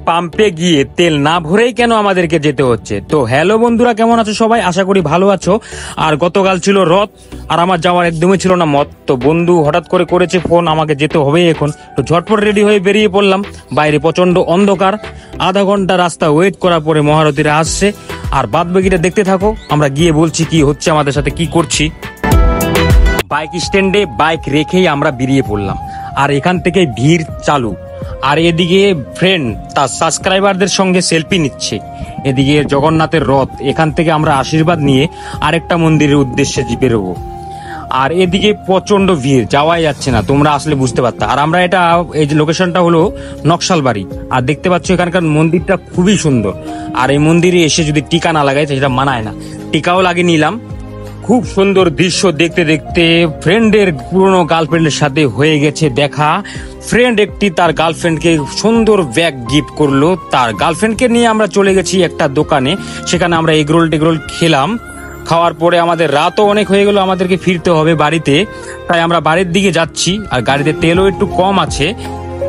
পাম্পে গিয়ে তেল না ভরেই কেন আমাদেরকে যেতে হচ্ছে। তো হ্যালো বন্ধুরা, কেমন আছো সবাই? আশা করি ভালো আছো। আর গতকাল ছিল রথ, আর আমার যাওয়ার একদমই ছিল না মত। তো বন্ধু হঠাৎ করে করেছে ফোন, আমাকে যেতে হবেই এখন। তো ঝটপট রেডি হয়ে বেরিয়ে পড়লাম। বাইরে প্রচন্ড অন্ধকার, আধা ঘন্টা রাস্তা ওয়েট করার পরে মহারথীরা আসছে। আর বাদ বাকিটা দেখতে থাকো, আমরা গিয়ে বলছি কি হচ্ছে, আমাদের সাথে কি করছি। বাইক স্ট্যান্ডে বাইক রেখেই আমরা বেরিয়ে পড়লাম, আর এখান থেকে ভিড় চালু। আর এদিকে ফ্রেন্ড তার সাবস্ক্রাইবারদের সঙ্গে সেলফি নিচ্ছে। এদিকে জগন্নাথের রথ, এখান থেকে আমরা আশীর্বাদ নিয়ে আরেকটা মন্দিরের উদ্দেশ্যে বেরোবো। আর এদিকে প্রচন্ড ভিড়, যাওয়াই যাচ্ছে না, তোমরা আসলে বুঝতে পারতা। আর আমরা এই যে লোকেশনটা হলো নকশালবাড়ি। আর দেখতে পাচ্ছ এখানকার মন্দিরটা খুবই সুন্দর। আর এই মন্দিরে এসে যদি টিকা না লাগায় সেটা মানায় না, টিকাও লাগিয়ে নিলাম। খুব সুন্দর দৃশ্য দেখতে দেখতে ফ্রেন্ডের পুরনো গার্লফ্রেন্ডের সাথে হয়ে গেছে দেখা। ফ্রেন্ড একটি তার গার্লফ্রেন্ডকে সুন্দর ব্যাগ গিফট করলো। তার গার্লফ্রেন্ডকে নিয়ে আমরা চলে গেছি একটা দোকানে, সেখানে আমরা এগরোল টেগরোল খেলাম। খাওয়ার পরে আমাদের রাতও অনেক হয়ে গেল, আমাদেরকে ফিরতে হবে বাড়িতে। তাই আমরা বাড়ির দিকে যাচ্ছি, আর গাড়িতে তেলও একটু কম আছে,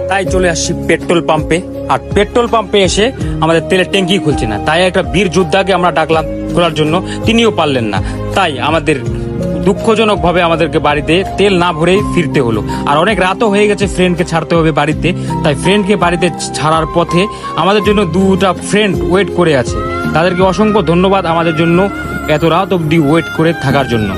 তাই চলে আসছি পেট্রোল পাম্পে। আর পেট্রোল পাম্পে এসে আমাদের তেলের ট্যাঙ্কি খুলছে না, তাই একটা বীর যোদ্ধাকে আমরা ডাকলাম খোলার জন্য, তিনিও পারলেন না। তাই আমাদের দুঃখজনক ভাবে আমাদেরকে বাড়িতে তেল না ভরেই ফিরতে হলো। আর অনেক রাতও হয়ে গেছে, ফ্রেন্ডকে ছাড়তে হবে বাড়িতে। তাই ফ্রেন্ডকে বাড়িতে ছাড়ার পথে আমাদের জন্য দুটা ফ্রেন্ড ওয়েট করে আছে। তাদেরকে অসংখ্য ধন্যবাদ আমাদের জন্য এত রাত অবধি ওয়েট করে থাকার জন্য।